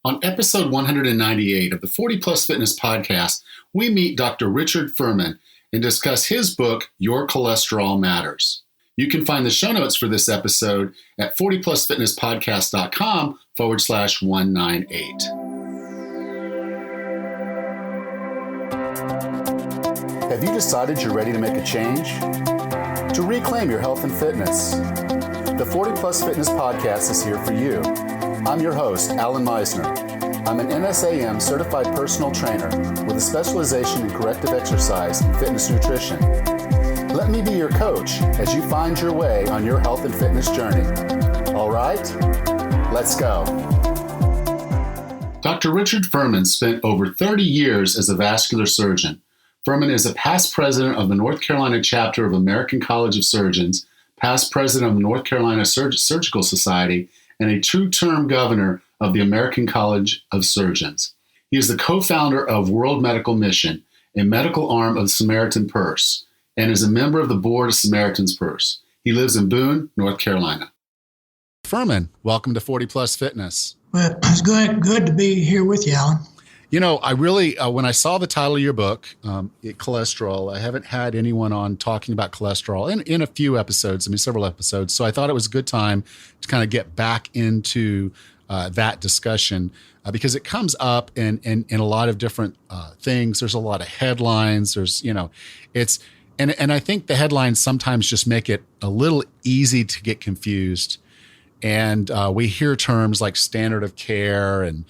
On episode 198 of the 40 Plus Fitness podcast, we meet Dr. Richard Furman and discuss his book, Your Cholesterol Matters. You can find the show notes for this episode at 40plusfitnesspodcast.com/198. Have you decided you're ready to make a change? To reclaim your health and fitness? The 40 Plus Fitness podcast is here for you. I'm your host, Alan Meisner. I'm an NSAM certified personal trainer with a specialization in corrective exercise and fitness nutrition. Let me be your coach as you find your way on your health and fitness journey. All right, let's go. Dr. Richard Furman spent over 30 years as a vascular surgeon. Furman is a past president of the North Carolina chapter of American College of Surgeons, past president of the North Carolina Surgical Society, and a two-term governor of the American College of Surgeons. He is the co-founder of World Medical Mission, a medical arm of the Samaritan Purse, and is a member of the board of Samaritan's Purse. He lives in Boone, North Carolina. Furman, welcome to 40 Plus Fitness. Well, it's good to be here with you, Alan. You know, I really, when I saw the title of your book, Cholesterol, I haven't had anyone on talking about cholesterol in a few episodes, several episodes. So I thought it was a good time to kind of get back into that discussion because it comes up in a lot of different things. There's a lot of headlines. There's, it's, and I think the headlines sometimes just make it a little easy to get confused. And we hear terms like standard of care and,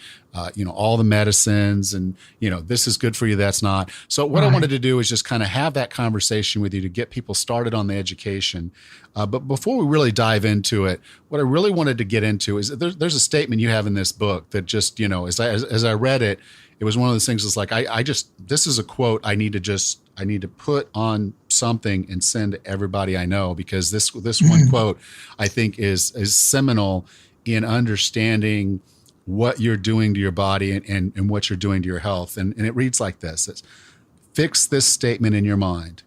all the medicines and, this is good for you, that's not. So what I wanted to do is just kind of have that conversation with you to get people started on the education. But before we really dive into it, what I really wanted to get into is there's a statement you have in this book that just, as I read it, it was one of those things that's like, this is a quote I need to put on something and send to everybody I know, because this one quote I think is seminal in understanding what you're doing to your body and what you're doing to your health. And it reads like this. It's, fix this statement in your mind.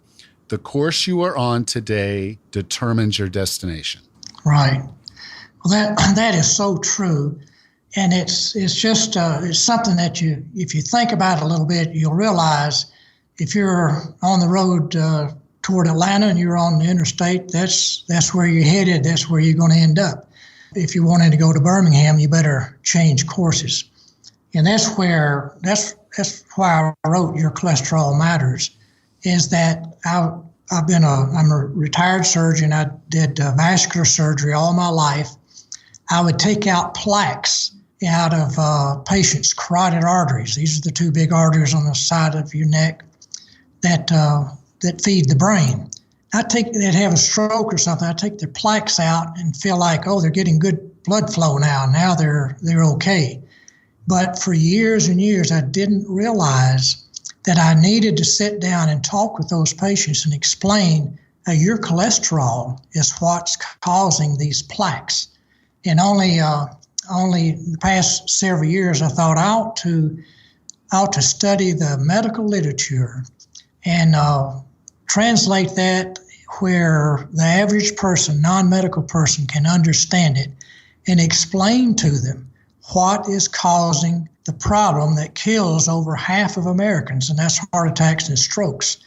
The course you are on today determines your destination. Right. Well, that is so true. And it's just it's something that if you think about it a little bit, you'll realize if you're on the road toward Atlanta and you're on the interstate, that's where you're headed. That's where you're going to end up. If you wanted to go to Birmingham, you better change courses. And that's why I wrote Your Cholesterol Matters, is that I'm a retired surgeon. I did vascular surgery all my life. I would take out plaques out of patients' carotid arteries. These are the two big arteries on the side of your neck that feed the brain. They'd have a stroke or something. I take their plaques out and feel like, they're getting good blood flow now. Now they're okay. But for years and years, I didn't realize that I needed to sit down and talk with those patients and explain your cholesterol is what's causing these plaques. And only the past several years, I thought I ought to study the medical literature and translate that where the average person, non-medical person, can understand it and explain to them what is causing the problem that kills over half of Americans, and that's heart attacks and strokes.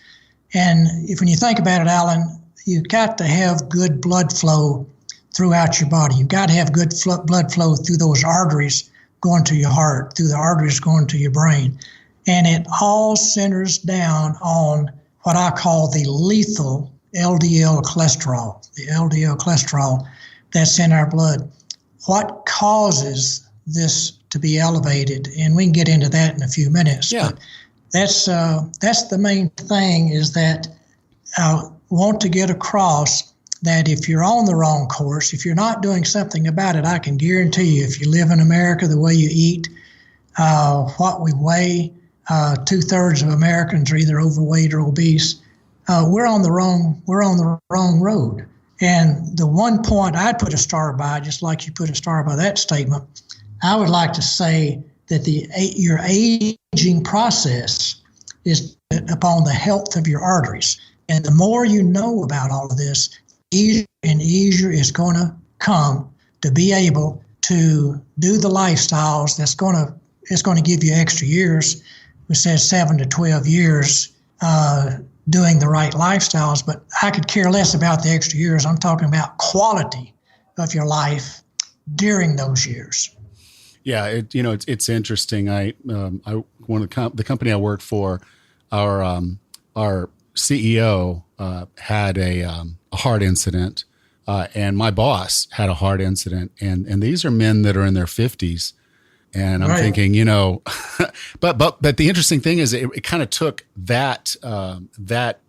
And when you think about it, Alan, you've got to have good blood flow throughout your body. You've got to have good blood flow through those arteries going to your heart, through the arteries going to your brain. And it all centers down on what I call the lethal LDL cholesterol, the LDL cholesterol that's in our blood. What causes this to be elevated? And we can get into that in a few minutes. Yeah. But that's the main thing, is that I want to get across that if you're on the wrong course, if you're not doing something about it, I can guarantee you, if you live in America, the way you eat, what we weigh, 2/3 of Americans are either overweight or obese. We're on the wrong road. And the one point I'd put a star by, just like you put a star by that statement, I would like to say that your aging process is upon the health of your arteries. And the more you know about all of this, easier and easier it's going to come to be able to do the lifestyles it's going to give you extra years. We said 7 to 12 years doing the right lifestyles, but I could care less about the extra years. I'm talking about quality of your life during those years. Yeah, it's interesting. One of the company I worked for, our CEO had a heart incident, and my boss had a heart incident, and these are men that are in their 50s, and I'm thinking, but the interesting thing is it kind of took that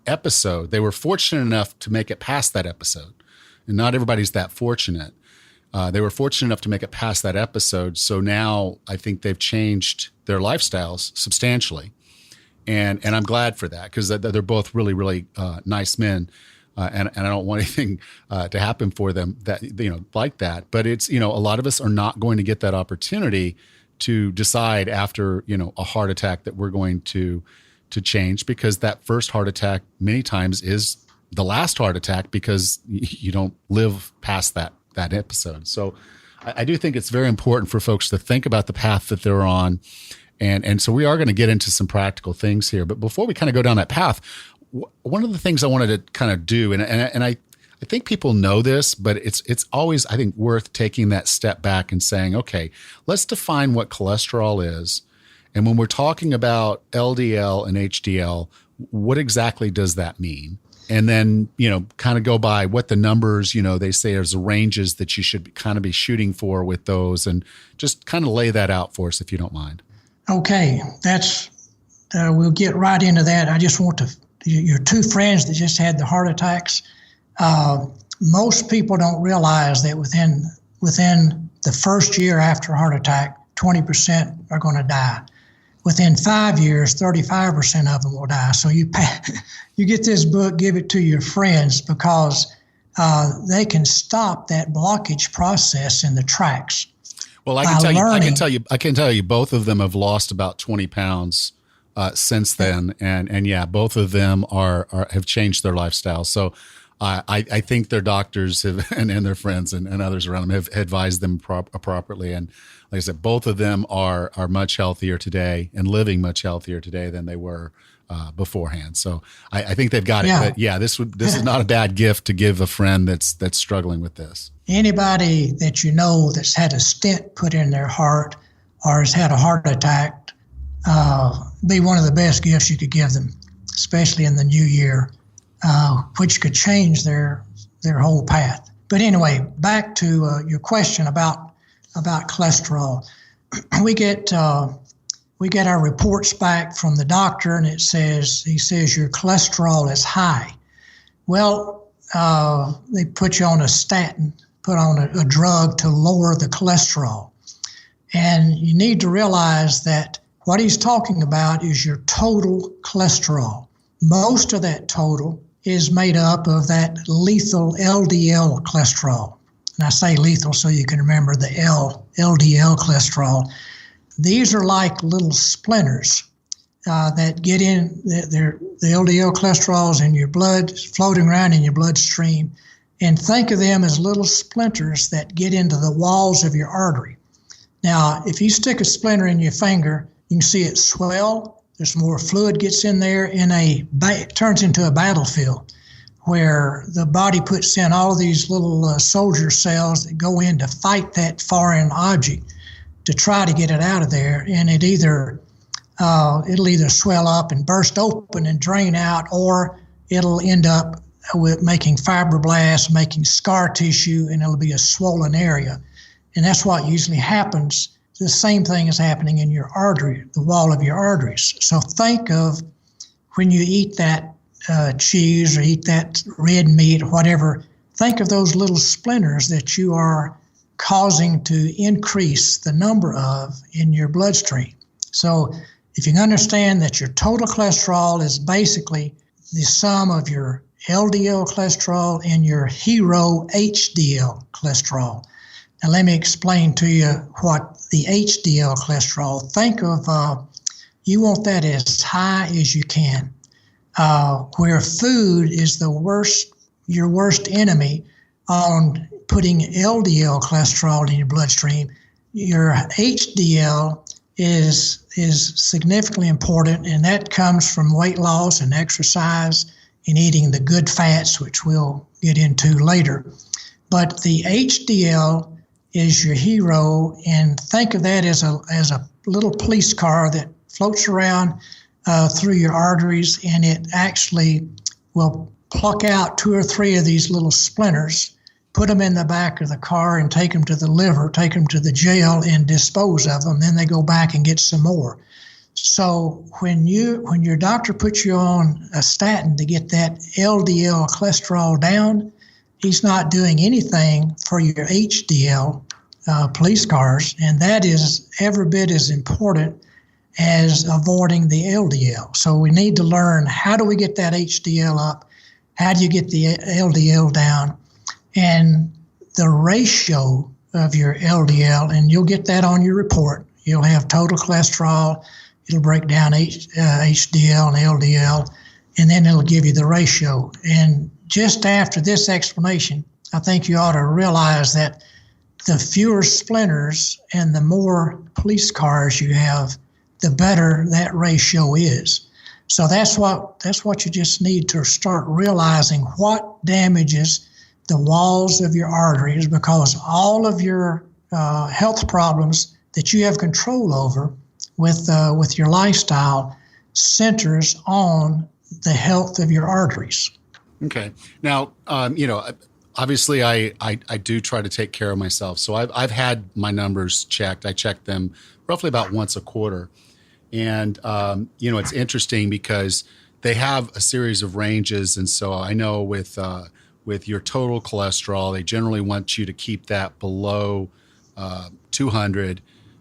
episode. They were fortunate enough to make it past that episode, and not everybody's that fortunate. They were fortunate enough to make it past that episode. So now I think they've changed their lifestyles substantially. And I'm glad for that, because they're both really, really nice men. And I don't want anything to happen for them that, like that. But it's, a lot of us are not going to get that opportunity to decide after, a heart attack that we're going to change, because that first heart attack many times is the last heart attack, because you don't live past that episode. So I do think it's very important for folks to think about the path that they're on. And so we are going to get into some practical things here. But before we kind of go down that path, one of the things I wanted to kind of do, and I think people know this, but it's always, I think, worth taking that step back and saying, okay, let's define what cholesterol is. And when we're talking about LDL and HDL, what exactly does that mean? And then, kind of go by what the numbers, they say there's ranges that you should kind of be shooting for with those, and just kind of lay that out for us, if you don't mind. Okay, we'll get right into that. I just want your two friends that just had the heart attacks, most people don't realize that within the first year after a heart attack, 20% are going to die. Within 5 years, 35% of them will die. So you get this book, give it to your friends, because they can stop that blockage process in the tracks. Well, I can tell you, both of them have lost about 20 pounds since then, and yeah, both of them have changed their lifestyle. So I think their doctors have, and their friends and others around them have advised them properly. And like I said, both of them are much healthier today and living much healthier today than they were beforehand. So I think they've got it. But yeah, this is not a bad gift to give a friend that's struggling with this. Anybody that that's had a stent put in their heart or has had a heart attack, be one of the best gifts you could give them, especially in the new year, which could change their whole path. But anyway, back to your question about cholesterol. We get our reports back from the doctor, and he says your cholesterol is high. Well, they put you on a statin, put on a drug to lower the cholesterol. And you need to realize that what he's talking about is your total cholesterol. Most of that total is made up of that lethal LDL cholesterol. And I say lethal so you can remember the LDL cholesterol. These are like little splinters that get in. The LDL cholesterol is in your blood, floating around in your bloodstream. And think of them as little splinters that get into the walls of your artery. Now, if you stick a splinter in your finger, you can see it swell. There's more fluid gets in there, and it turns into a battlefield where the body puts in all of these little soldier cells that go in to fight that foreign object to try to get it out of there. And it'll either swell up and burst open and drain out, or it'll end up with making fibroblasts, making scar tissue, and it'll be a swollen area. And that's what usually happens. The same thing is happening in your artery, the wall of your arteries. So think of when you eat that cheese or eat that red meat or whatever, think of those little splinters that you are causing to increase the number of in your bloodstream. So if you understand that your total cholesterol is basically the sum of your LDL cholesterol and your hero HDL cholesterol. Now let me explain to you what the HDL cholesterol, think of, you want that as high as you can. Where food is your worst enemy on putting LDL cholesterol in your bloodstream. Your HDL is significantly important, and that comes from weight loss and exercise and eating the good fats, which we'll get into later. But the HDL is your hero, and think of that as a little police car that floats around through your arteries, and it actually will pluck out 2 or 3 of these little splinters, put them in the back of the car and take them to the liver, take them to the jail and dispose of them. Then they go back and get some more. So when your doctor puts you on a statin to get that LDL cholesterol down, he's not doing anything for your HDL police cars, and that is every bit as important as avoiding the LDL. So we need to learn, how do we get that HDL up? How do you get the LDL down? And the ratio of your LDL, and you'll get that on your report. You'll have total cholesterol, it'll break down HDL and LDL, and then it'll give you the ratio. And just after this explanation, I think you ought to realize that the fewer splinters and the more police cars you have, the better that ratio is. So that's what you just need to start realizing, what damages the walls of your arteries, because all of your health problems that you have control over with your lifestyle centers on the health of your arteries. Okay. Now, obviously I do try to take care of myself. So I've had my numbers checked. I check them roughly about once a quarter. And, it's interesting because they have a series of ranges. And so I know with your total cholesterol, they generally want you to keep that below 200.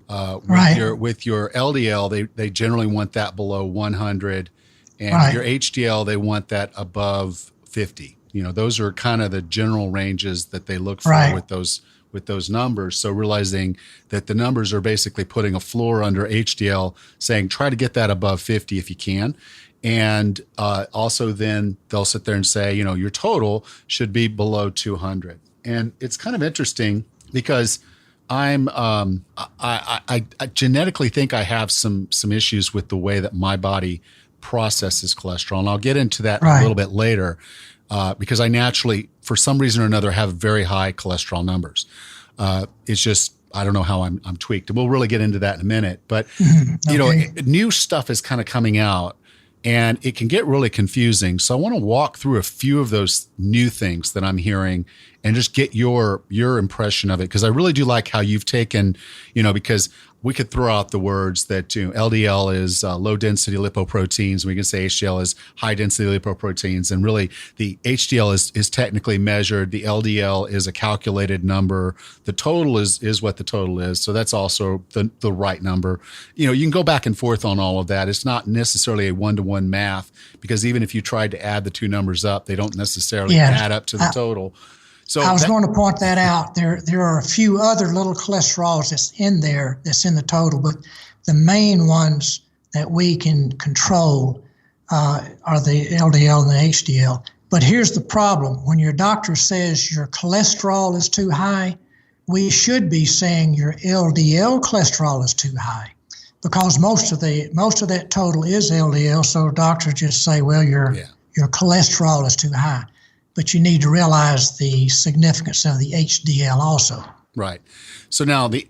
Right. With your LDL, they generally want that below 100. And right. Your HDL, they want that above 50. Those are kind of the general ranges that they look for right. with those numbers. So realizing that the numbers are basically putting a floor under HDL, saying try to get that above 50 if you can. And also then they'll sit there and say, your total should be below 200. And it's kind of interesting because I genetically think I have some issues with the way that my body processes cholesterol. And I'll get into that right. a little bit later. Because I naturally, for some reason or another, have very high cholesterol numbers. It's just, I don't know how I'm tweaked. And we'll really get into that in a minute. But, okay. New stuff is kind of coming out and it can get really confusing. So I want to walk through a few of those new things that I'm hearing and just get your impression of it. Because I really do like how you've taken, because we could throw out the words that LDL is low density lipoproteins. We can say HDL is high density lipoproteins. And really the HDL is technically measured. The LDL is a calculated number. The total is what the total is. So that's also the right number. You can go back and forth on all of that. It's not necessarily a one-to-one math, because even if you tried to add the two numbers up, they don't necessarily add up to the total. So I was going to point that out. There are a few other little cholesterols that's in there, that's in the total, but the main ones that we can control are the LDL and the HDL. But here's the problem. When your doctor says your cholesterol is too high, we should be saying your LDL cholesterol is too high, because most of that total is LDL. So doctors just say, well, your cholesterol is too high. But you need to realize the significance of the HDL also. Right. So now the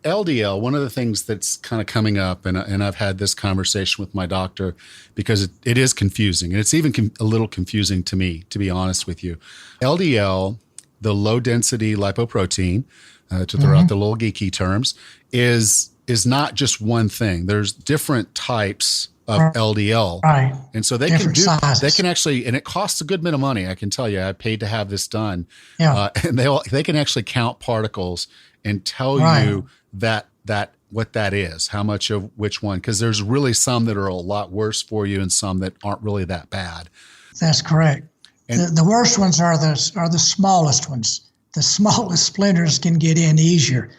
LDL, one of the things that's kind of coming up, and I've had this conversation with my doctor because it is confusing, and it's even a little confusing to me, to be honest with you. LDL, the low density lipoprotein, to throw out the little geeky terms, is not just one thing. There's different types of LDL. Right. And so they can actually, and it costs a good bit of money. I can tell you, I paid to have this done. Yeah. And they can actually count particles and tell you that what that is, how much of which one, because there's really some that are a lot worse for you and some that aren't really that bad. That's correct. And the worst ones are the smallest ones. The smallest splinters can get in easier.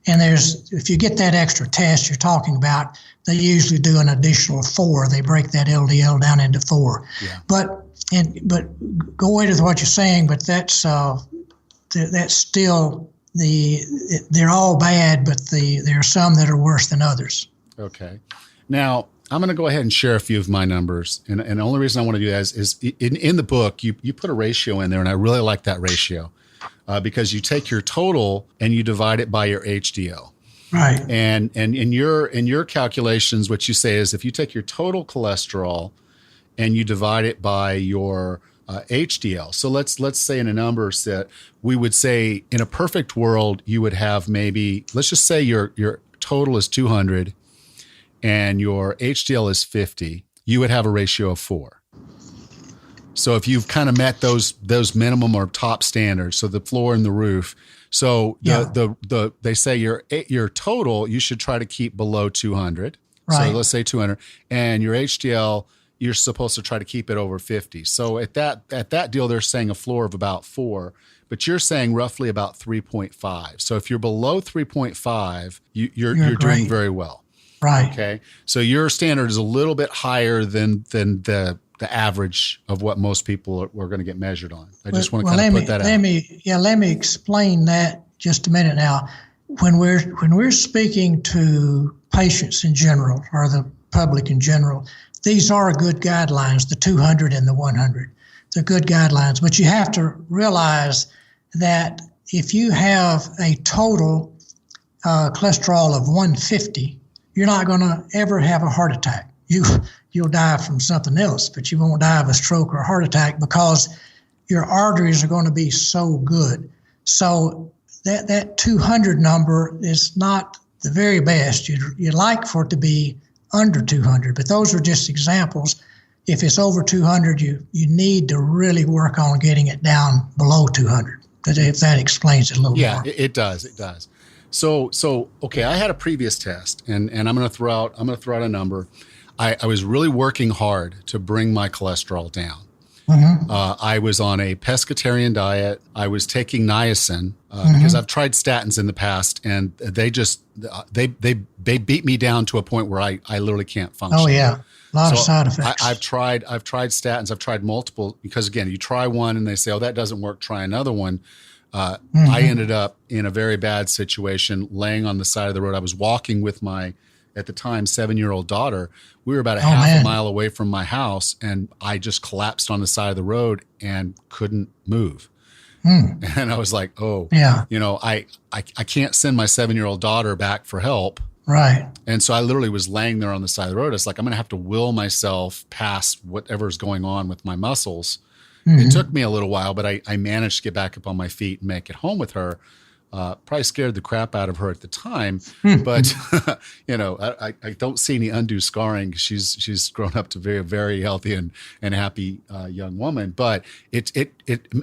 And if you get that extra test you're talking about, they usually do an additional 4. They break that LDL down into 4. Yeah. But go into what you're saying, but that's that's still they're all bad, but there are some that are worse than others. Okay. Now, I'm going to go ahead and share a few of my numbers. And the only reason I want to do that is in the book, you put a ratio in there, and I really like that ratio because you take your total and you divide it by your HDL. Right. And in your calculations, what you say is if you take your total cholesterol and you divide it by your HDL. So let's say in a number set, we would say in a perfect world, you would have maybe, let's just say your total is 200 and your HDL is 50, you would have a ratio of 4. So if you've kind of met those minimum or top standards, so the floor and the roof. So they say your total, you should try to keep below 200. Right. So let's say 200, and your HDL, you're supposed to try to keep it over 50. So at that deal, they're saying a floor of about 4, but you're saying roughly about 3.5. So if you're below 3.5, you're doing very well. Right. Okay. So your standard is a little bit higher than the average of what most people are going to get measured on. I just want to kind of put that out. Let me explain that just a minute now. When we're speaking to patients in general or the public in general, these are good guidelines, the 200 and the 100. They're good guidelines, but you have to realize that if you have a total cholesterol of 150, you're not going to ever have a heart attack. You'll die from something else, but you won't die of a stroke or a heart attack because your arteries are going to be so good. So that 200 number is not the very best. You'd like for it to be under 200, but those are just examples. If it's over 200, you need to really work on getting it down below 200. If that explains it a little more. Yeah, it does. It does. So okay, I had a previous test, and I'm going to throw out a number. I was really working hard to bring my cholesterol down. Mm-hmm. I was on a pescatarian diet. I was taking niacin because I've tried statins in the past, and they beat me down to a point where I literally can't function. Oh yeah, a lot of side effects. I've tried statins. I've tried multiple because again, you try one and they say, oh, that doesn't work. Try another one. I ended up in a very bad situation, laying on the side of the road. I was walking with my, at the time, 7-year-old daughter. We were about half a mile away from my house, and I just collapsed on the side of the road and couldn't move. And I was like, oh, yeah, I can't send my 7-year-old daughter back for help. Right. And so I literally was laying there on the side of the road. It's like, I'm going to have to will myself past whatever's going on with my muscles. It took me a little while, but I managed to get back up on my feet and make it home with her. Probably scared the crap out of her at the time, but I don't see any undue scarring. She's grown up to very, very healthy and happy young woman. But it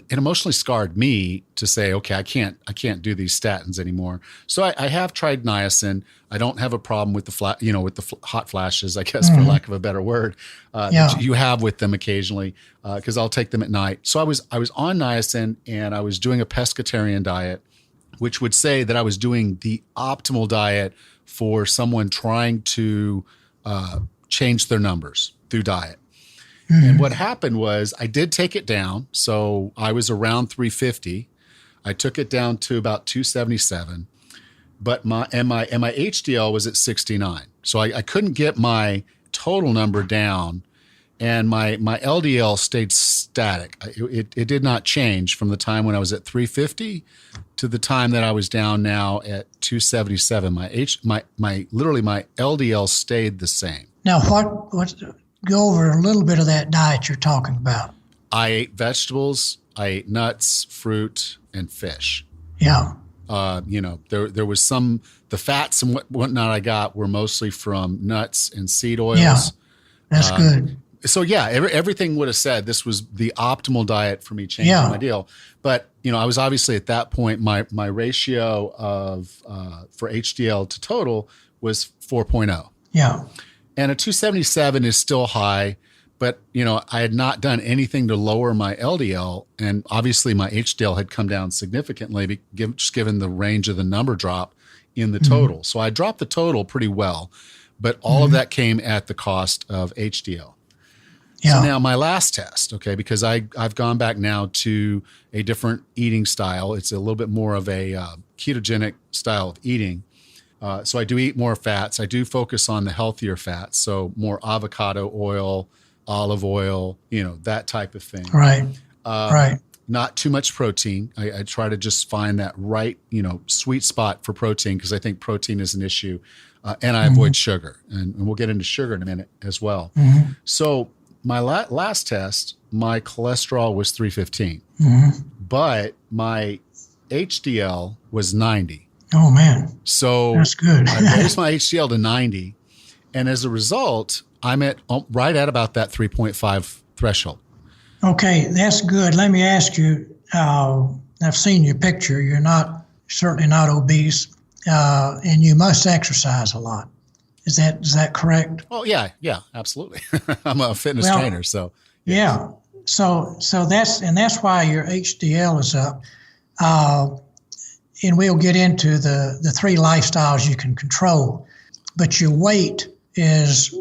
emotionally scarred me to say, okay, I can't do these statins anymore. So I have tried niacin. I don't have a problem with the hot flashes, I guess, for lack of a better word, that you have with them occasionally, because I'll take them at night. So I was on niacin, and I was doing a pescatarian diet, which would say that I was doing the optimal diet for someone trying to change their numbers through diet. And what happened was I did take it down. So I was around 350. I took it down to about 277. But my HDL was at 69. So I couldn't get my total number down, and my LDL stayed static. It did not change from the time when I was at 350 to the time that I was down now at 277. My LDL stayed the same. Now, go over a little bit of that diet you're talking about. I ate vegetables. I ate nuts, fruit, and fish. Yeah. There was the fats and whatnot I got were mostly from nuts and seed oils. Yeah, that's good. So yeah, everything would have said this was the optimal diet for me changing my deal. But, I was obviously at that point, my ratio of, for HDL to total was 4.0. Yeah. And a 277 is still high, but, I had not done anything to lower my LDL. And obviously my HDL had come down significantly, just given the range of the number drop in the total. So I dropped the total pretty well, but all of that came at the cost of HDL. Yeah. So now my last test, okay, because I've gone back now to a different eating style. It's a little bit more of a ketogenic style of eating. So I do eat more fats. I do focus on the healthier fats. So more avocado oil, olive oil, that type of thing. Right. Right. Not too much protein. I try to just find that right, sweet spot for protein, because I think protein is an issue. And I avoid sugar. And we'll get into sugar in a minute as well. So my last test, my cholesterol was 315. But my HDL was 90. Oh, man. So that's good. I raised my HDL to 90. And as a result, I'm at right at about that 3.5 threshold. Okay, that's good. Let me ask you, I've seen your picture. You're certainly not obese, and you must exercise a lot. Is that correct? Oh, yeah, absolutely. I'm a fitness trainer, so. Yeah. So that's why your HDL is up. And we'll get into the three lifestyles you can control. But your weight is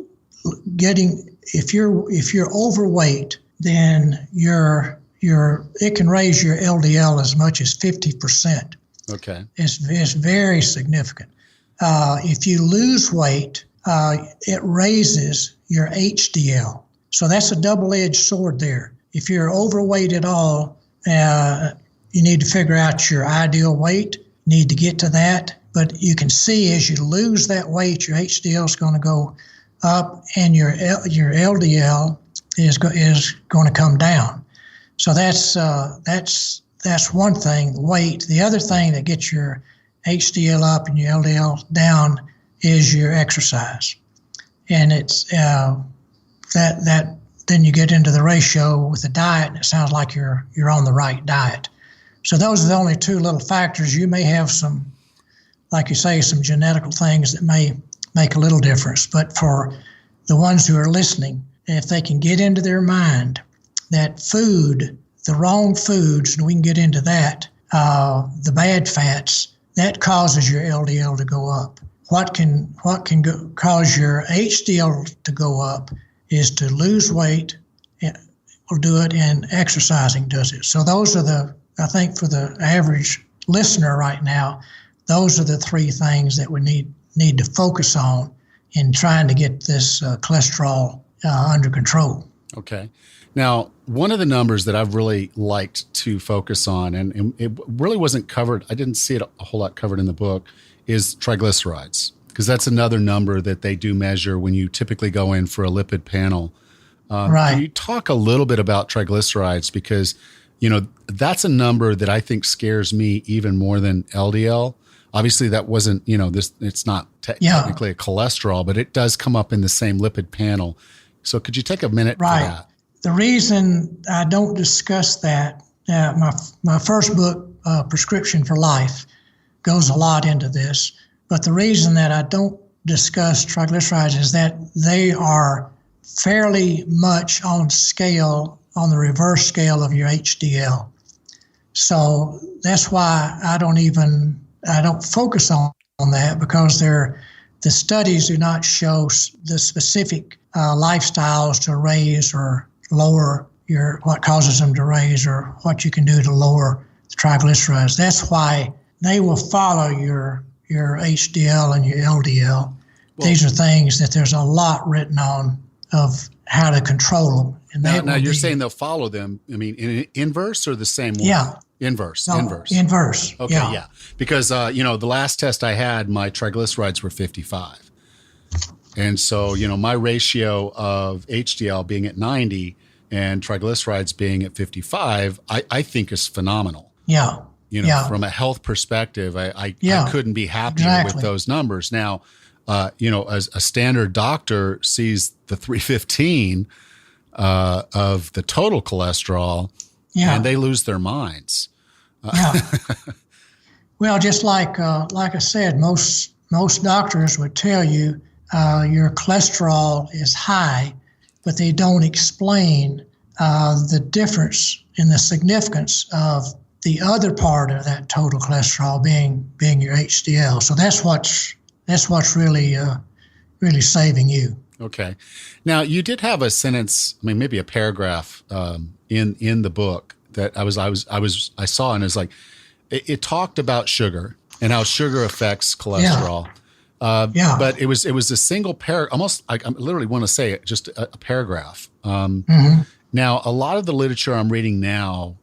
if you're overweight, then it can raise your LDL as much as 50%. Okay. It's very significant. If you lose weight, it raises your HDL. So that's a double-edged sword there. If you're overweight at all, you need to figure out your ideal weight, need to get to that. But you can see as you lose that weight, your HDL is going to go up and your LDL is going to come down. So that's one thing, weight. The other thing that gets your HDL up and your LDL down is your exercise. And it's that then you get into the ratio with the diet, and it sounds like you're on the right diet. So those are the only two little factors. You may have some, like you say, some genetical things that may make a little difference. But for the ones who are listening, if they can get into their mind that the wrong foods, and we can get into that, the bad fats, that causes your LDL to go up. What can cause your HDL to go up is to lose weight, will do it, and exercising does it. So those are I think for the average listener right now, those are the three things that we need to focus on in trying to get this cholesterol under control. Okay. Now, one of the numbers that I've really liked to focus on, and it really wasn't covered, I didn't see it a whole lot covered in the book, is triglycerides, because that's another number that they do measure when you typically go in for a lipid panel. Right. Can you talk a little bit about triglycerides? Because, that's a number that I think scares me even more than LDL. Obviously, that wasn't, it's not technically a cholesterol, but it does come up in the same lipid panel. So could you take a minute for that? The reason I don't discuss that, my first book, Prescription for Life, goes a lot into this. But the reason that I don't discuss triglycerides is that they are fairly much on the reverse scale of your HDL. So that's why I don't focus on that, because the studies do not show the specific lifestyles to raise or lower what causes them to raise, or what you can do to lower the triglycerides. That's why they will follow your HDL and your LDL. Well, these are things that there's a lot written on of how to control them. And now you're saying they'll follow them. I mean, in inverse or the same way? Yeah. Inverse. Okay, yeah. Because, the last test I had, my triglycerides were 55. And so, my ratio of HDL being at 90 and triglycerides being at 55, I think is phenomenal. Yeah. From a health perspective, I couldn't be happier with those numbers. Now, as a standard doctor sees the 315 of the total cholesterol, and they lose their minds. Well, just like I said, most doctors would tell you your cholesterol is high, but they don't explain the difference in the significance of the other part of that total cholesterol being your HDL. So that's what's really saving you. Okay. Now you did have a sentence, I mean, maybe a paragraph in the book that I saw, and it's like it talked about sugar and how sugar affects cholesterol. But it was a single paragraph, almost. I literally want to say it, just a paragraph. Now, a lot of the literature I'm reading now,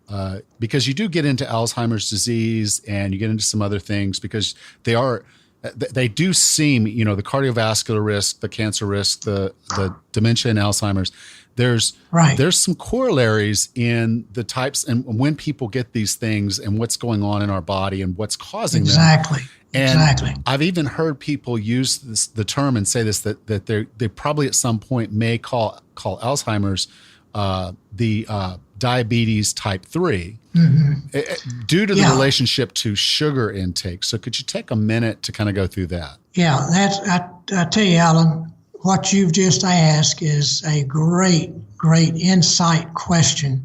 because you do get into Alzheimer's disease and you get into some other things, because they do seem, the cardiovascular risk, the cancer risk, the dementia and Alzheimer's. There's some corollaries in the types and when people get these things and what's going on in our body and what's causing them. Exactly. I've even heard people use the term and say this, that they probably at some point may call Alzheimer's the diabetes type 3 due to the relationship to sugar intake. So could you take a minute to kind of go through that? Yeah, I tell you, Alan, what you've just asked is a great insight question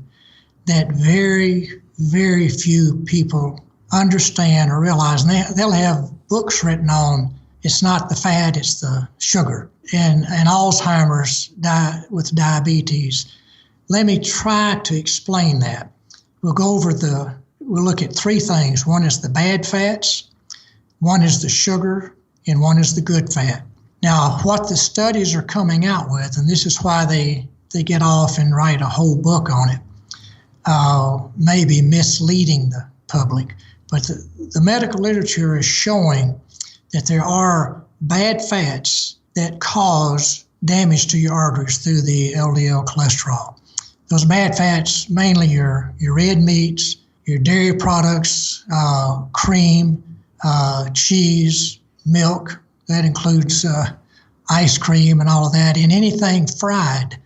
that very, very few people understand or realize. And they'll have books written on, it's not the fat, it's the sugar. And Alzheimer's with diabetes. Let me try to explain that. We'll look at three things. One is the bad fats, one is the sugar, and one is the good fat. Now, what the studies are coming out with, and this is why they get off and write a whole book on it, maybe misleading the public, but the medical literature is showing that there are bad fats that cause damage to your arteries through the LDL cholesterol. Those bad fats, mainly your red meats, your dairy products, cream, cheese, milk. That includes ice cream and all of that, and anything fried.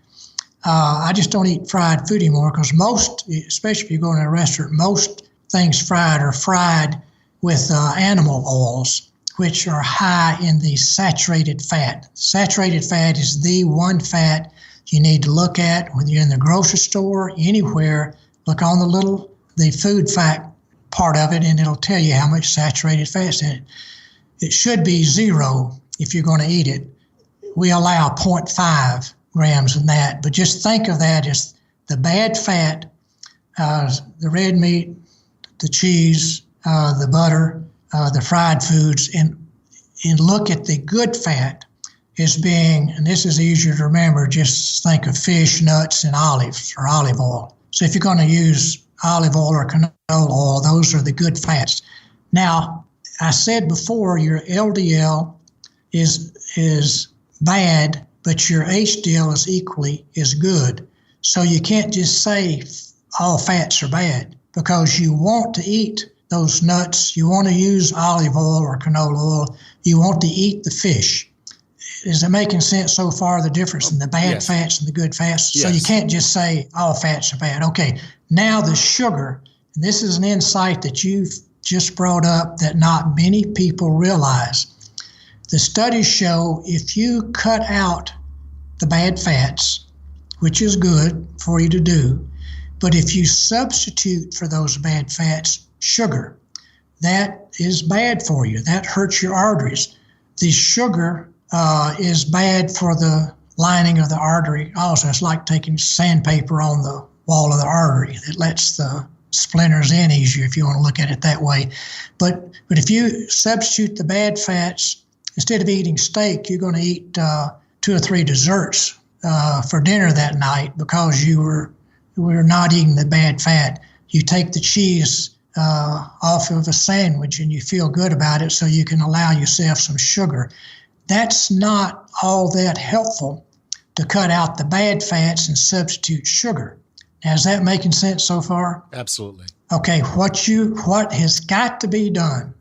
I just don't eat fried food anymore because most, especially if you go in a restaurant, most things fried are fried with animal oils, which are high in the saturated fat. Saturated fat is the one fat you need to look at when you're in the grocery store, anywhere. Look on the food fact part of it, and it'll tell you how much saturated fat's in it. It should be 0 if you're going to eat it. We allow 0.5 grams in that, but just think of that as the bad fat, the red meat, the cheese, the butter, the fried foods, and look at the good fat as being, and this is easier to remember, just think of fish, nuts, and olives or olive oil. So if you're going to use olive oil or canola oil, those are the good fats. Now, I said before, your LDL is bad, but your HDL is equally as good. So you can't just say all fats are bad, because you want to eat those nuts, you want to use olive oil or canola oil, you want to eat the fish. Is it making sense so far, the difference in the bad fats and the good fats? Yes. So you can't just say all fats are bad. Okay, now the sugar, and this is an insight that you've just brought up that not many people realize. The studies show if you cut out the bad fats, which is good for you to do, but if you substitute for those bad fats sugar, that is bad for you. That hurts your arteries. The sugar is bad for the lining of the artery also. It's like taking sandpaper on the wall of the artery. It lets the splinters in easier, if you want to look at it that way. But if you substitute the bad fats, instead of eating steak, you're going to eat 2 or 3 desserts for dinner that night because you were not eating the bad fat. You take the cheese off of a sandwich and you feel good about it, so you can allow yourself some sugar. That's not all that helpful to cut out the bad fats and substitute sugar. Now, is that making sense so far? Absolutely. Okay, what has got to be done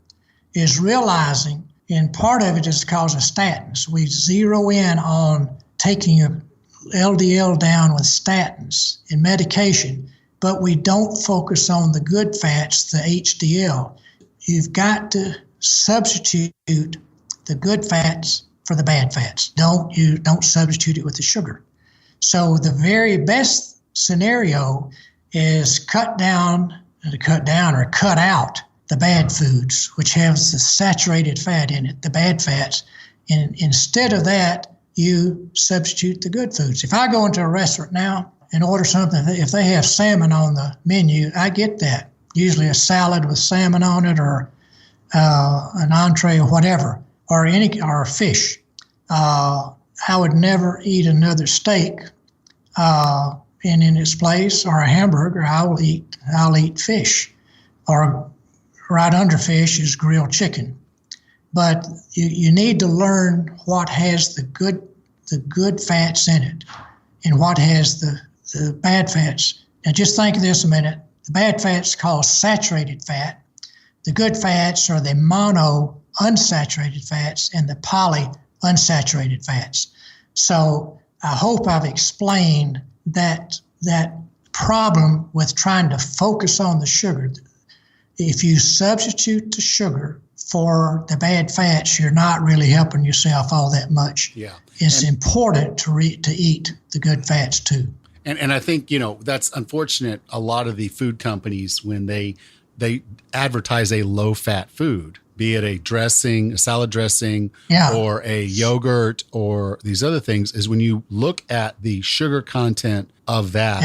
is realizing, and part of it is because of statins. We zero in on taking your LDL down with statins and medication, but we don't focus on the good fats, the HDL. You've got to substitute the good fats for the bad fats. Don't substitute it with the sugar. So the very best scenario is cut out the bad foods, which have the saturated fat in it, the bad fats. And instead of that, you substitute the good foods. If I go into a restaurant now and order something, if they have salmon on the menu, I get that. Usually a salad with salmon on it, or an entree or whatever, or fish. I would never eat another steak in its place, or a hamburger. I'll eat fish, or right under fish is grilled chicken. But you need to learn what has the good fats in it and what has the bad fats. Now just think of this a minute. The bad fats called saturated fat. The good fats are the mono unsaturated fats and the poly unsaturated fats. So I hope I've explained that problem with trying to focus on the sugar. If you substitute the sugar for the bad fats, you're not really helping yourself all that much. Yeah. It's important to eat the good fats too. And I think, that's unfortunate. A lot of the food companies, when they advertise a low-fat food, be it a dressing, a salad dressing, or a yogurt, or these other things, is when you look at the sugar content of that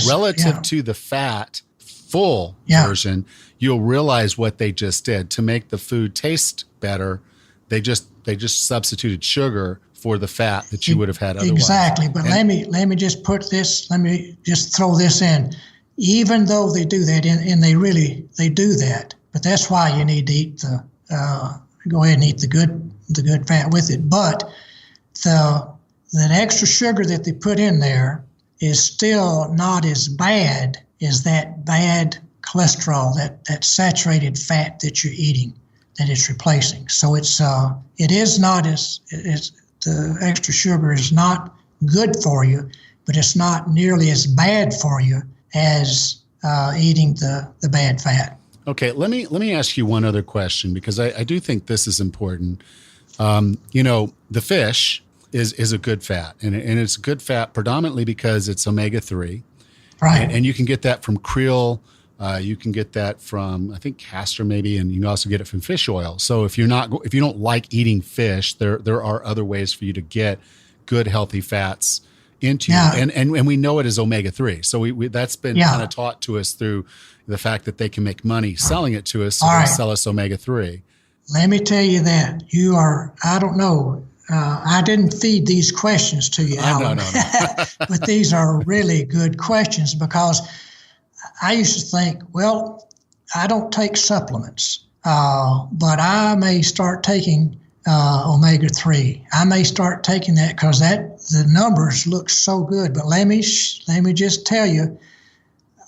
relative to the fat full version, you'll realize what they just did to make the food taste better. They just substituted sugar for the fat that you would have had otherwise. Exactly. But let me just throw this in. Even though they do that, and they do that, but that's why you need to eat go ahead and eat the good fat with it. But that extra sugar that they put in there is still not as bad as that bad cholesterol, that saturated fat that you're eating, that it's replacing. So it is not as the extra sugar is not good for you, but it's not nearly as bad for you as eating the bad fat. Okay, let me ask you one other question, because I do think this is important. The fish is a good fat, and it's a good fat predominantly because it's omega-3. Right. And you can get that from krill. You can get that from, I think, castor maybe, and you can also get it from fish oil. So if you don't like eating fish, there are other ways for you to get good healthy fats into you. And we know it is omega-3. So we that's been kind of taught to us through the fact that they can make money selling it to us. So they sell us omega-3. Let me tell you that I don't know. I didn't feed these questions to you, Alan. No. But these are really good questions, because I used to think, well, I don't take supplements, but I may start taking omega-3. I may start taking that because the numbers look so good. But let me just tell you,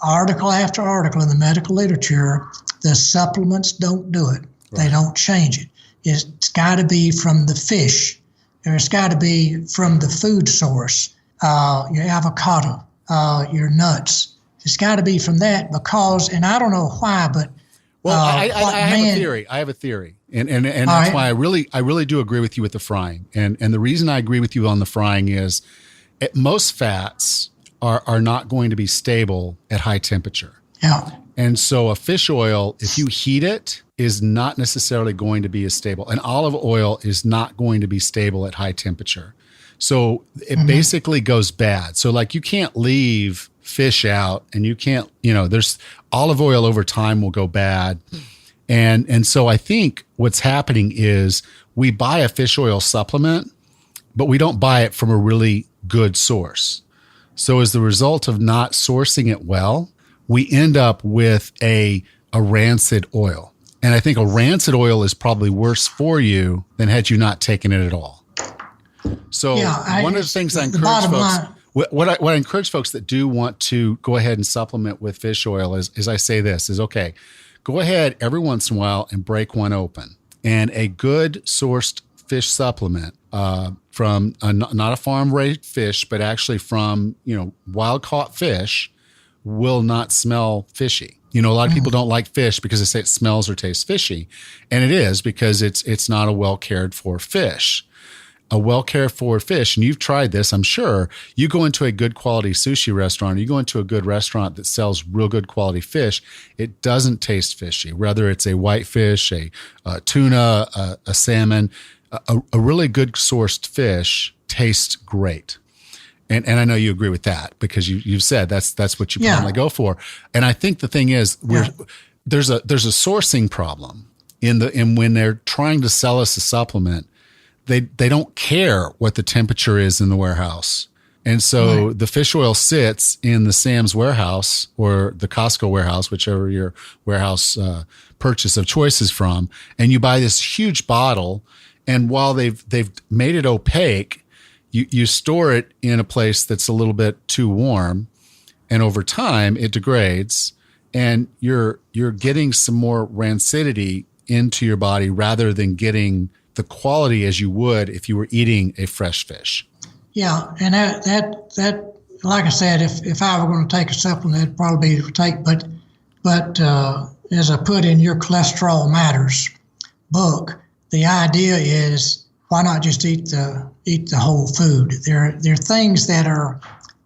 article after article in the medical literature, the supplements don't do it. Right. They don't change it. It's got to be from the fish. Or it's got to be from the food source, your avocado, your nuts. It's got to be from that, because, and I don't know why, but I have a theory, and that's why I really do agree with you with the frying, and the reason I agree with you on the frying is, most fats are not going to be stable at high temperature. Yeah. And so a fish oil, if you heat it, is not necessarily going to be as stable. And olive oil is not going to be stable at high temperature. So it basically goes bad. So like you can't leave fish out, and you can't, there's olive oil over time will go bad. And so I think what's happening is we buy a fish oil supplement, but we don't buy it from a really good source. So as the result of not sourcing it well, we end up with a rancid oil. And I think a rancid oil is probably worse for you than had you not taken it at all. So one of the things I encourage folks, what I encourage folks that do want to go ahead and supplement with fish oil is I say this, is okay, go ahead every once in a while and break one open. And a good sourced fish supplement from not a farm-raised fish, but actually from, wild-caught fish, will not smell fishy. A lot of people don't like fish because they say it smells or tastes fishy. And it is, because it's not a well-cared for fish. A well-cared for fish, and you've tried this, I'm sure, you go into a good quality sushi restaurant, or you go into a good restaurant that sells real good quality fish, it doesn't taste fishy. Whether it's a whitefish, a tuna, a salmon, a really good sourced fish taste great. And I know you agree with that because you've said that's what you probably go for. And I think the thing is there's a sourcing problem in when they're trying to sell us a supplement. They don't care what the temperature is in the warehouse. And so the fish oil sits in the Sam's warehouse or the Costco warehouse, whichever your warehouse purchase of choice is from, and you buy this huge bottle. And while they've made it opaque, you store it in a place that's a little bit too warm, and over time it degrades, and you're getting some more rancidity into your body rather than getting the quality as you would if you were eating a fresh fish. Yeah, and that like I said, if I were going to take a supplement, it'd probably be to take, but as I put in your Cholesterol Matters book, the idea is why not just eat the whole food? There are things that are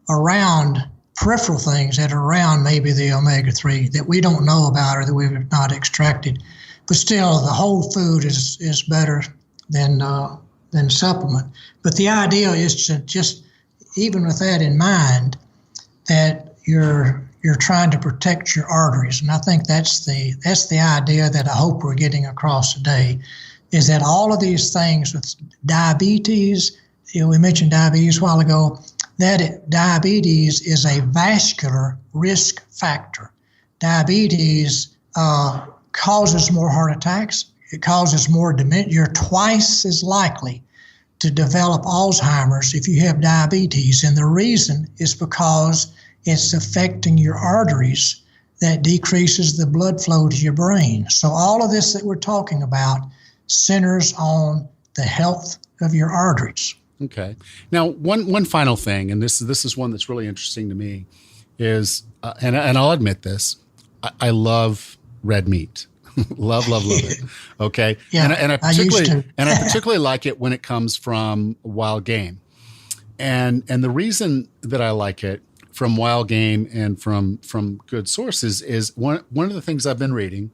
around, peripheral things that are around maybe the omega-3 that we don't know about or that we've not extracted. But still, the whole food is better than supplement. But the idea is to just, even with that in mind, that you're trying to protect your arteries. And I think that's the idea that I hope we're getting across today, is that all of these things with diabetes, we mentioned diabetes a while ago, that diabetes is a vascular risk factor. Diabetes causes more heart attacks. It causes more dementia. You're twice as likely to develop Alzheimer's if you have diabetes. And the reason is because it's affecting your arteries that decreases the blood flow to your brain. So all of this that we're talking about centers on the health of your arteries. Okay. Now, one final thing, and this is one that's really interesting to me, is, and I'll admit this, I love red meat. love it. Okay. Yeah, and I particularly like it when it comes from wild game. And the reason that I like it from wild game and from good sources is one of the things I've been reading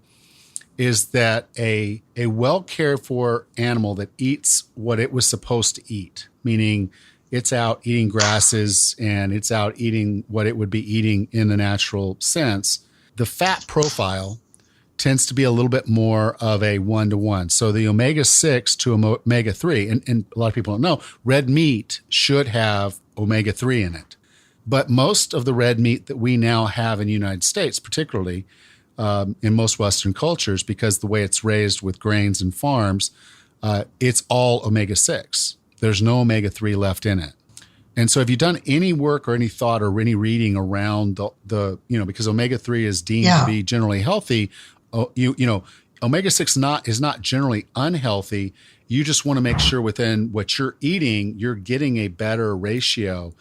is that a well cared for animal that eats what it was supposed to eat, meaning it's out eating grasses and it's out eating what it would be eating in the natural sense, the fat profile tends to be a little bit more of a 1-to-1. So the omega-6 to omega-3, and a lot of people don't know, red meat should have omega-3 in it. But most of the red meat that we now have in the United States, particularly in most Western cultures, because the way it's raised with grains and farms, it's all omega-6. There's no omega-3 left in it. And so have you done any work or any thought or any reading around the because omega-3 is deemed to be generally healthy, omega-6 is not generally unhealthy. You just want to make sure within what you're eating, you're getting a better ratio.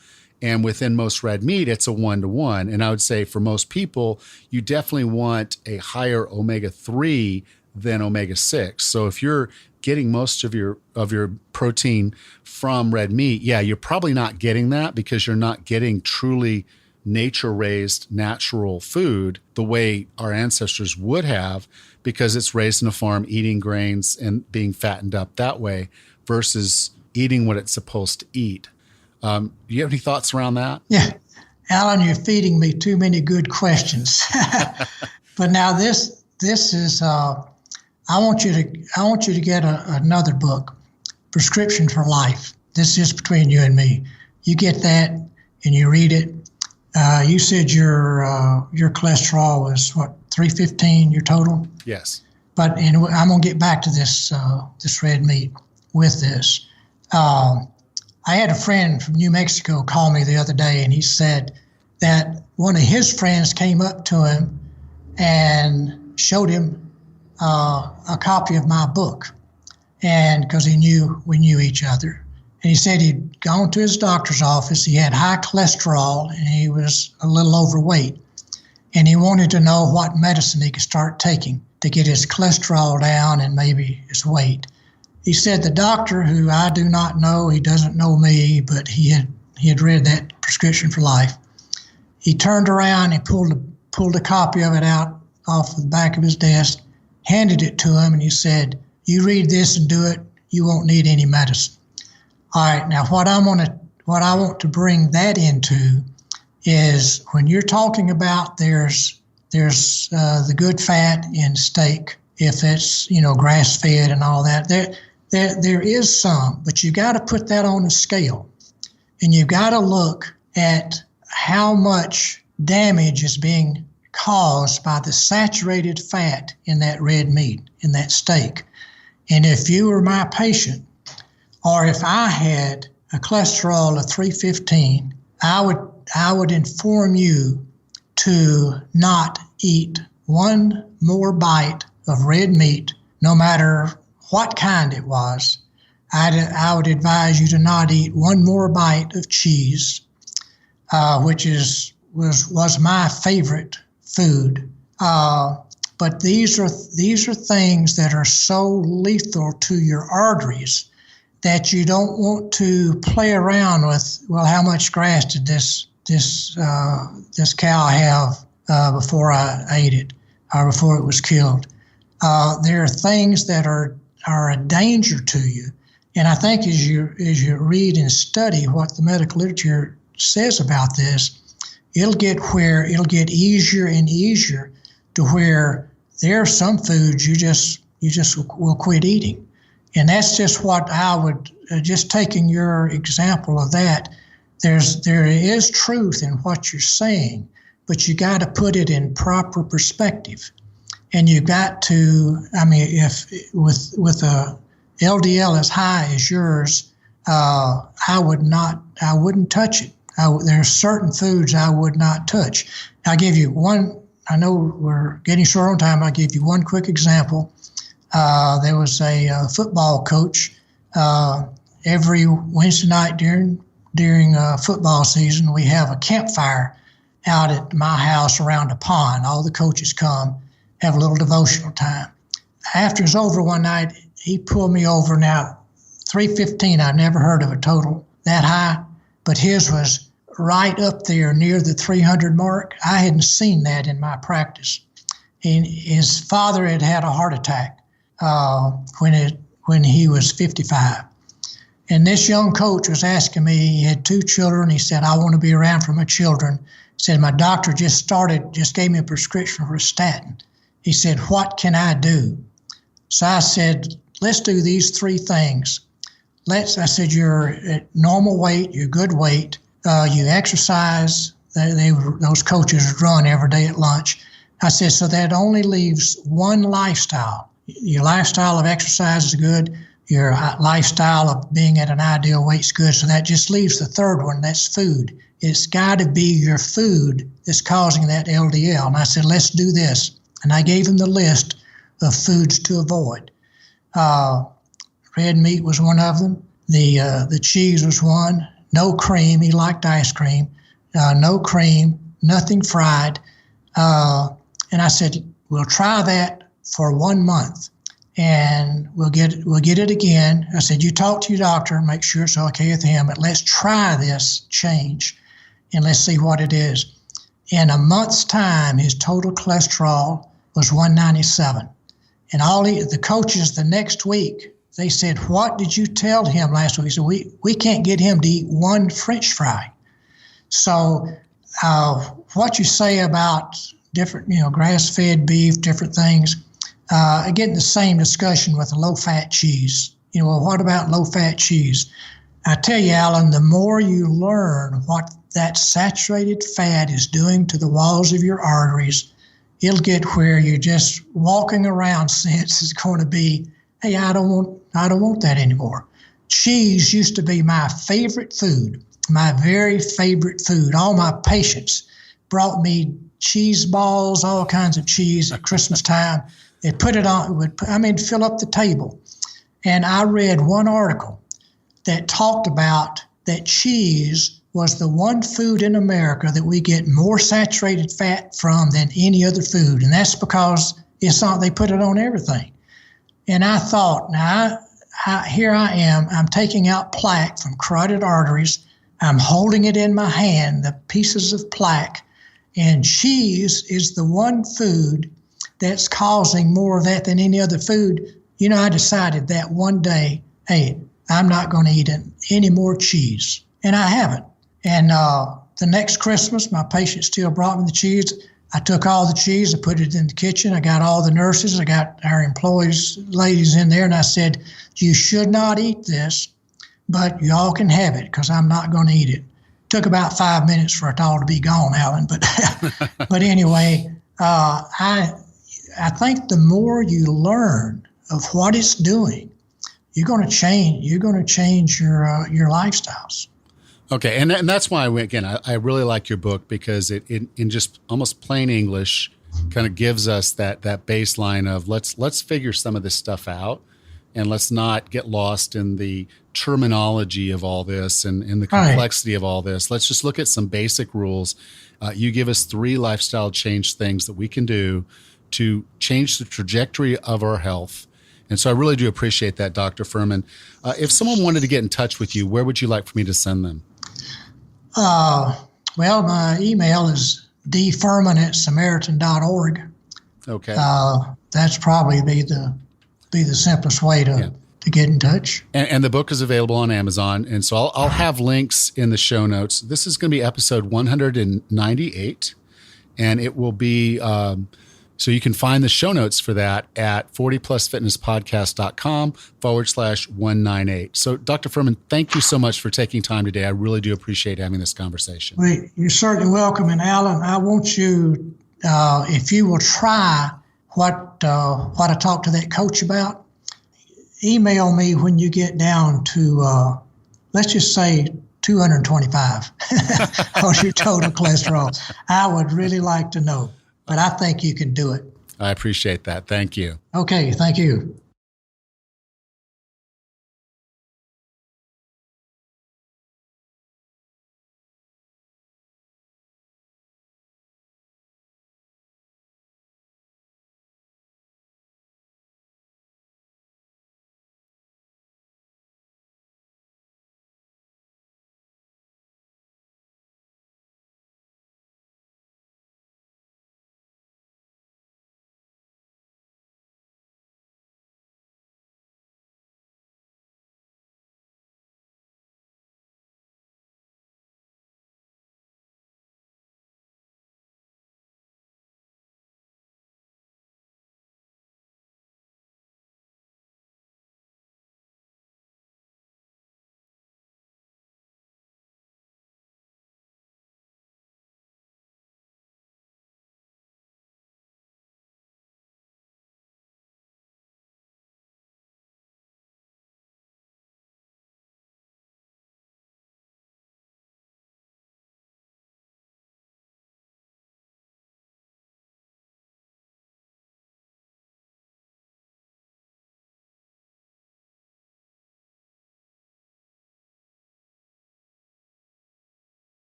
And within most red meat, it's a 1-to-1. And I would say for most people, you definitely want a higher omega-3 than omega-6. So if you're getting most of your protein from red meat, you're probably not getting that because you're not getting truly nature-raised natural food the way our ancestors would have, because it's raised in a farm, eating grains and being fattened up that way versus eating what it's supposed to eat. Do you have any thoughts around that? Yeah. Alan, you're feeding me too many good questions. But now this is, I want you to get another book, Prescription for Life. This is between you and me. You get that and you read it. You said your cholesterol was what, 315, your total? Yes. But I'm going to get back to this red meat with this. I had a friend from New Mexico call me the other day, and he said that one of his friends came up to him and showed him a copy of my book, and because we knew each other. And he said he'd gone to his doctor's office. He had high cholesterol, and he was a little overweight. And he wanted to know what medicine he could start taking to get his cholesterol down and maybe his weight. He said the doctor, who I do not know, he doesn't know me, but he had read that Prescription for Life. He turned around and pulled a copy of it out off the back of his desk, handed it to him, and he said, "You read this and do it. You won't need any medicine." All right, now what I want to bring that into is when you're talking about there's the good fat in steak, if it's grass fed and all that. There is some, but you got to put that on a scale, and you got to look at how much damage is being caused by the saturated fat in that red meat, in that steak. And if you were my patient, or if I had a cholesterol of 315, I would inform you to not eat one more bite of red meat, no matter what kind it was. I would advise you to not eat one more bite of cheese, which was my favorite food. But these are things that are so lethal to your arteries that you don't want to play around with. Well, how much grass did this cow have before I ate it, or before it was killed? There are things that are a danger to you, and I think as you read and study what the medical literature says about this, it'll get easier and easier to where there are some foods you just will quit eating. And that's just what I would, just taking your example of that, there is truth in what you're saying, but you got to put it in proper perspective. And you got to, if with a LDL as high as yours, I wouldn't touch it. There are certain foods I would not touch. I'll give you one. I know we're getting short on time. I'll give you one quick example. There was a football coach every Wednesday night during football season. We have a campfire out at my house around a pond. All the coaches come, have a little devotional time. After it's over one night, he pulled me over. Now, 315, I've never heard of a total that high, but his was right up there near the 300 mark. I hadn't seen that in my practice. And his father had had a heart attack when he was 55. And this young coach was asking me, he had 2 children. He said, I want to be around for my children. He said, my doctor just gave me a prescription for a statin. He said, what can I do? So I said, let's do these 3 things. I said, you're at normal weight, you're good weight, you exercise. Those coaches run every day at lunch. I said, so that only leaves one lifestyle. Your lifestyle of exercise is good. Your lifestyle of being at an ideal weight is good. So that just leaves the third one, that's food. It's got to be your food that's causing that LDL. And I said, let's do this. And I gave him the list of foods to avoid. Red meat was one of them. The cheese was one. No cream. He liked ice cream. No cream. Nothing fried. And I said, we'll try that for 1 month, and we'll get it again. I said, you talk to your doctor and make sure it's okay with him, but let's try this change, and let's see what it is. In a month's time, his total cholesterol was 197. And the coaches the next week, they said, what did you tell him last week? He said, we can't get him to eat one French fry. So what you say about different, grass-fed beef, different things, again, the same discussion with low-fat cheese. Well, what about low-fat cheese? I tell you, Alan, the more you learn what that saturated fat is doing to the walls of your arteries, it'll get where you're just walking around since it's going to be, hey, I don't want that anymore. Cheese used to be my favorite food, my very favorite food. All my patients brought me cheese balls, all kinds of cheese at Christmas time. They put it on, fill up the table. And I read one article that talked about that cheese was the one food in America that we get more saturated fat from than any other food. And that's because they put it on everything. And I thought, now, here I am, I'm taking out plaque from carotid arteries. I'm holding it in my hand, the pieces of plaque. And cheese is the one food that's causing more of that than any other food. I decided that one day, hey, I'm not going to eat any more cheese. And I haven't. And the next Christmas, my patient still brought me the cheese. I took all the cheese, I put it in the kitchen. I got all the nurses, I got our employees, ladies in there, and I said, you should not eat this, but y'all can have it because I'm not going to eat it. Took about 5 minutes for it all to be gone, Alan. But but anyway, I think the more you learn of what it's doing, you're going to change. You're going to change your lifestyles. Okay, and that's why I really like your book, because it in just almost plain English kind of gives us that baseline of let's figure some of this stuff out, and let's not get lost in the terminology of all this and in the complexity of all this. Let's just look at some basic rules. You give us 3 lifestyle change things that we can do to change the trajectory of our health. And so I really do appreciate that, Dr. Furman. If someone wanted to get in touch with you, where would you like for me to send them? Well, my email is dfurman@samaritan.org. Okay. That's probably be the simplest way to get in touch. And the book is available on Amazon. And so I'll have links in the show notes. This is going to be episode 198, and it will be, so you can find the show notes for that at 40plusfitnesspodcast.com/198. So Dr. Furman, thank you so much for taking time today. I really do appreciate having this conversation. Well, you're certainly welcome. And Alan, I want you, if you will try what I talked to that coach about, email me when you get down to, let's just say 225 on your total cholesterol. I would really like to know. But I think you can do it. I appreciate that. Thank you. Okay, thank you.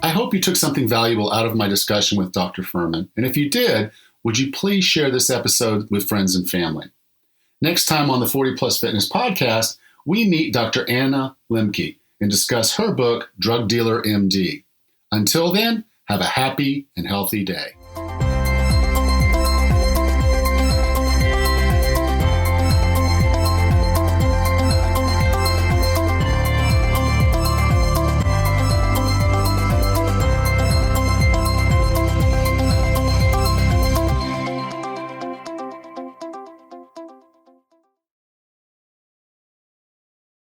I hope you took something valuable out of my discussion with Dr. Furman. And if you did, would you please share this episode with friends and family? Next time on the 40 Plus Fitness podcast, we meet Dr. Anna Lemke and discuss her book, Drug Dealer MD. Until then, have a happy and healthy day.